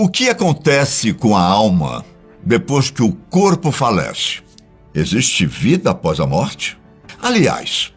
O que acontece com a alma depois que o corpo falece? Existe vida após a morte? Aliás,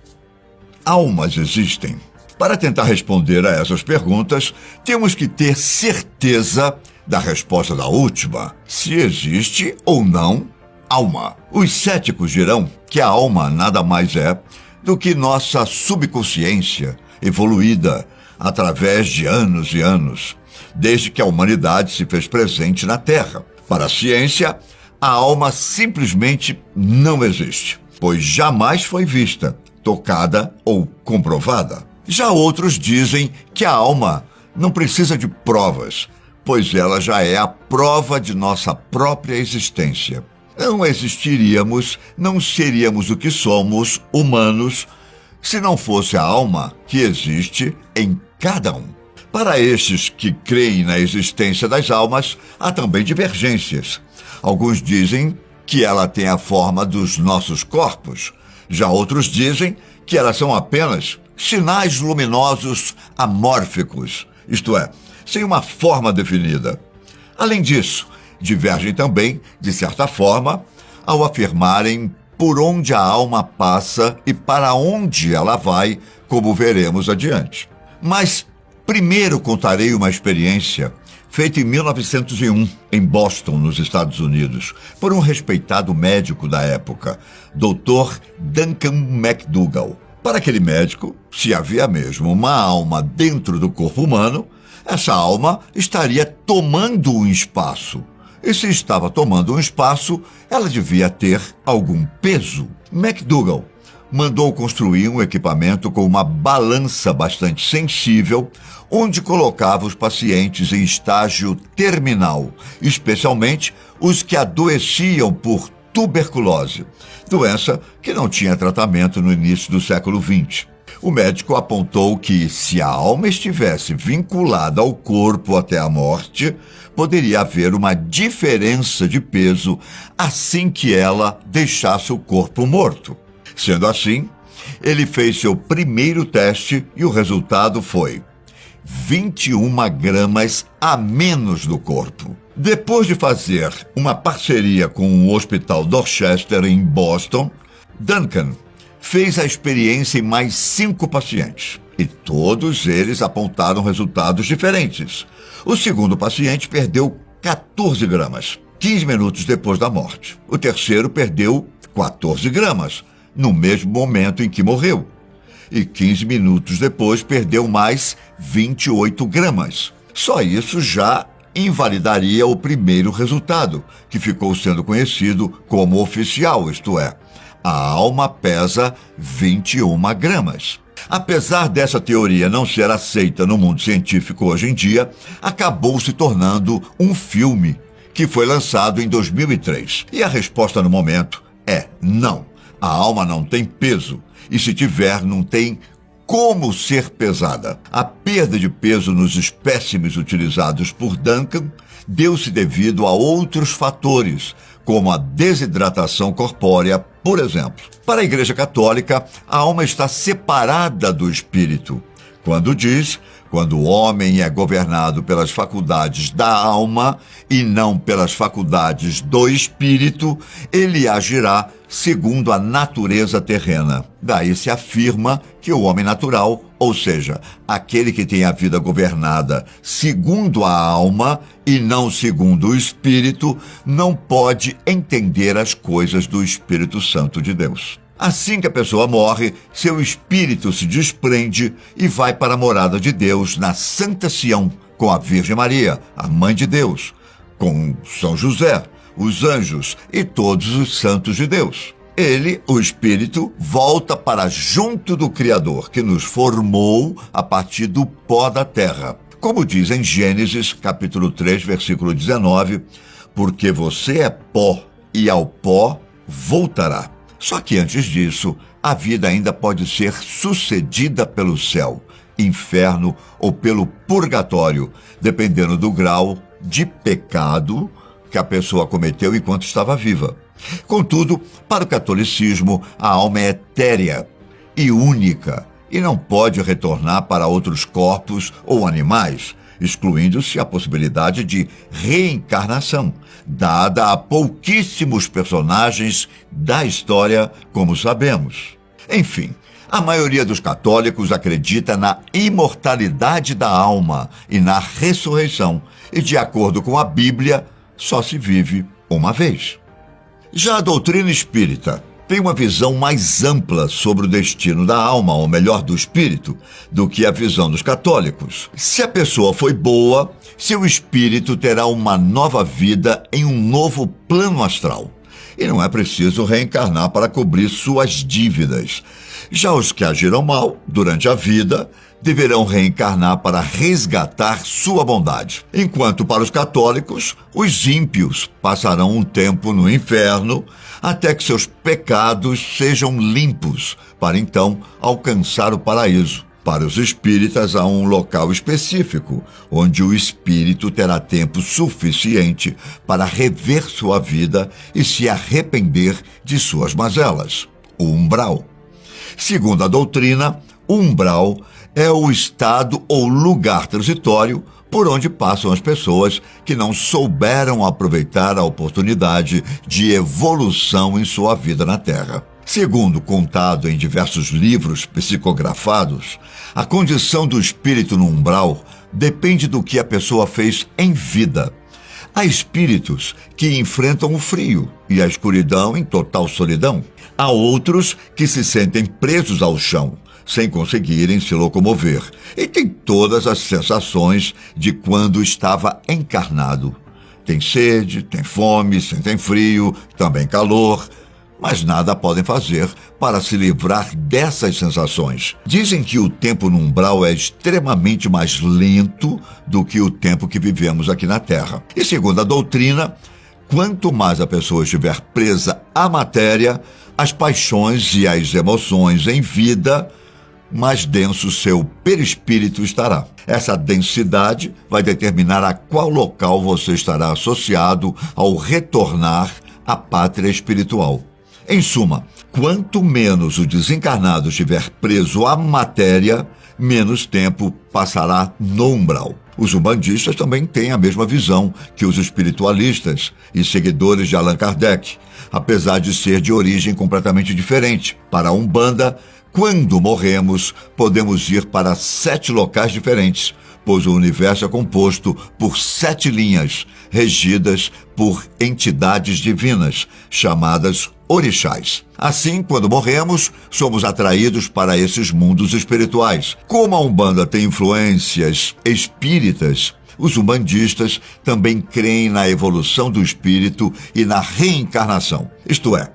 almas existem? Para tentar responder a essas perguntas, temos que ter certeza da resposta da última, se existe ou não alma. Os céticos dirão que a alma nada mais é do que nossa subconsciência evoluída através de anos e anos, desde que a humanidade se fez presente na Terra. Para a ciência, a alma simplesmente não existe, pois jamais foi vista, tocada ou comprovada. Já outros dizem que a alma não precisa de provas, pois ela já é a prova de nossa própria existência. Não existiríamos, não seríamos o que somos, humanos, se não fosse a alma que existe em cada um. Para estes que creem na existência das almas, há também divergências. Alguns dizem que ela tem a forma dos nossos corpos. Já outros dizem que elas são apenas sinais luminosos amórficos, isto é, sem uma forma definida. Além disso, divergem também, de certa forma, ao afirmarem por onde a alma passa e para onde ela vai, como veremos adiante. Mas primeiro contarei uma experiência feita em 1901, em Boston, nos Estados Unidos, por um respeitado médico da época, Dr. Duncan McDougall. Para aquele médico, se havia mesmo uma alma dentro do corpo humano, essa alma estaria tomando um espaço. E se estava tomando um espaço, ela devia ter algum peso. McDougall mandou construir um equipamento com uma balança bastante sensível, onde colocava os pacientes em estágio terminal, especialmente os que adoeciam por tuberculose, doença que não tinha tratamento no início do século XX. O médico apontou que, se a alma estivesse vinculada ao corpo até a morte, poderia haver uma diferença de peso assim que ela deixasse o corpo morto. Sendo assim, ele fez seu primeiro teste e o resultado foi 21 gramas a menos do corpo. Depois de fazer uma parceria com o Hospital Dorchester em Boston, Duncan fez a experiência em mais 5 pacientes. E todos eles apontaram resultados diferentes. O segundo paciente perdeu 14 gramas, 15 minutos depois da morte. O terceiro perdeu 14 gramas, no mesmo momento em que morreu. E 15 minutos depois perdeu mais 28 gramas. Só isso já invalidaria o primeiro resultado, que ficou sendo conhecido como oficial, isto é, a alma pesa 21 gramas. Apesar dessa teoria não ser aceita no mundo científico hoje em dia, acabou se tornando um filme que foi lançado em 2003. E a resposta no momento é não. A alma não tem peso, e se tiver, não tem como ser pesada. A perda de peso nos espécimes utilizados por Duncan deu-se devido a outros fatores, como a desidratação corpórea, por exemplo. Para a Igreja Católica, a alma está separada do espírito. Quando o homem é governado pelas faculdades da alma e não pelas faculdades do espírito, ele agirá segundo a natureza terrena. Daí se afirma que o homem natural, ou seja, aquele que tem a vida governada segundo a alma e não segundo o espírito, não pode entender as coisas do Espírito Santo de Deus. Assim que a pessoa morre, seu espírito se desprende e vai para a morada de Deus na Santa Sião, com a Virgem Maria, a Mãe de Deus, com São José, os anjos e todos os santos de Deus. Ele, o espírito, volta para junto do Criador, que nos formou a partir do pó da terra. Como diz em Gênesis, capítulo 3, versículo 19, porque você é pó e ao pó voltará. Só que antes disso, a vida ainda pode ser sucedida pelo céu, inferno ou pelo purgatório, dependendo do grau de pecado que a pessoa cometeu enquanto estava viva. Contudo, para o catolicismo, a alma é etérea e única e não pode retornar para outros corpos ou animais. excluindo-se a possibilidade de reencarnação, dada a pouquíssimos personagens da história, como sabemos. Enfim, a maioria dos católicos acredita na imortalidade da alma e na ressurreição, e, de acordo com a Bíblia, só se vive uma vez. Já a doutrina espírita tem uma visão mais ampla sobre o destino da alma, ou melhor, do espírito, do que a visão dos católicos. Se a pessoa foi boa, seu espírito terá uma nova vida em um novo plano astral. E não é preciso reencarnar para cobrir suas dívidas. Já os que agiram mal durante a vida deverão reencarnar para resgatar sua bondade. Enquanto para os católicos, os ímpios passarão um tempo no inferno até que seus pecados sejam limpos, para então alcançar o paraíso. Para os espíritas, há um local específico, onde o espírito terá tempo suficiente para rever sua vida e se arrepender de suas mazelas. O umbral. Segundo a doutrina, o umbral é o estado ou lugar transitório por onde passam as pessoas que não souberam aproveitar a oportunidade de evolução em sua vida na Terra. Segundo contado em diversos livros psicografados, a condição do espírito no umbral depende do que a pessoa fez em vida. Há espíritos que enfrentam o frio e a escuridão em total solidão. Há outros que se sentem presos ao chão, sem conseguirem se locomover, e têm todas as sensações de quando estava encarnado. Tem sede, tem fome, sentem frio, também calor, mas nada podem fazer para se livrar dessas sensações. Dizem que o tempo no umbral é extremamente mais lento do que o tempo que vivemos aqui na Terra. E segundo a doutrina, quanto mais a pessoa estiver presa à matéria, as paixões e as emoções em vida, mais denso seu perispírito estará. Essa densidade vai determinar a qual local você estará associado ao retornar à pátria espiritual. Em suma, quanto menos o desencarnado estiver preso à matéria, menos tempo passará no umbral. Os umbandistas também têm a mesma visão que os espiritualistas e seguidores de Allan Kardec, apesar de ser de origem completamente diferente. Para a Umbanda, quando morremos, podemos ir para 7 locais diferentes, pois o universo é composto por 7 linhas, regidas por entidades divinas, chamadas orixás. Assim, quando morremos, somos atraídos para esses mundos espirituais. Como a Umbanda tem influências espíritas, os umbandistas também creem na evolução do espírito e na reencarnação. Isto é,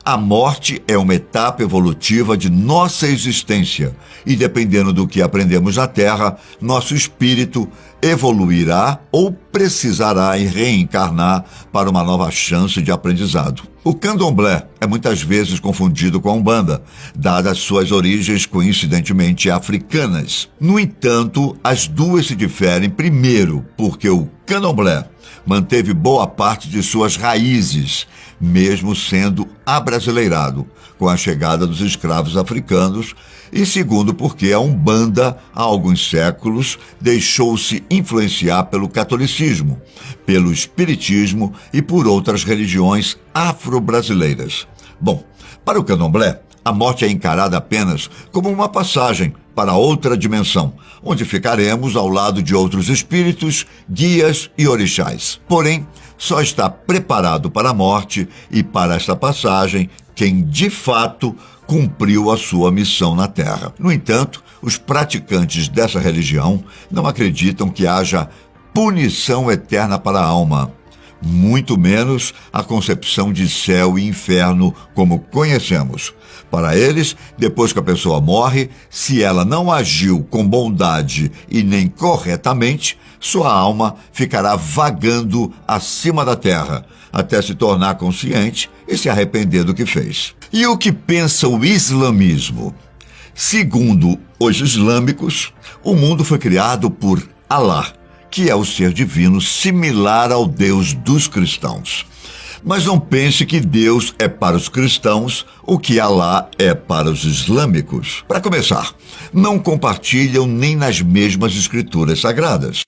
a morte é uma etapa evolutiva de nossa existência e, dependendo do que aprendemos na Terra, nosso espírito evoluirá ou precisará reencarnar para uma nova chance de aprendizado. O candomblé é muitas vezes confundido com a Umbanda, dadas suas origens coincidentemente africanas. No entanto, as duas se diferem, primeiro, porque o candomblé manteve boa parte de suas raízes, mesmo sendo abrasileirado com a chegada dos escravos africanos, e segundo porque a Umbanda, há alguns séculos, deixou-se influenciar pelo catolicismo, pelo espiritismo e por outras religiões afro-brasileiras. Bom, para o candomblé, a morte é encarada apenas como uma passagem para outra dimensão, onde ficaremos ao lado de outros espíritos, guias e orixás. Porém, só está preparado para a morte e para esta passagem quem, de fato, cumpriu a sua missão na Terra. No entanto, os praticantes dessa religião não acreditam que haja punição eterna para a alma, muito menos a concepção de céu e inferno como conhecemos. Para eles, depois que a pessoa morre, se ela não agiu com bondade e nem corretamente, sua alma ficará vagando acima da terra, até se tornar consciente e se arrepender do que fez. E o que pensa o islamismo? Segundo os islâmicos, o mundo foi criado por Alá, que é o ser divino similar ao Deus dos cristãos. Mas não pense que Deus é para os cristãos o que Alá é para os islâmicos. Para começar, não compartilham nem nas mesmas escrituras sagradas.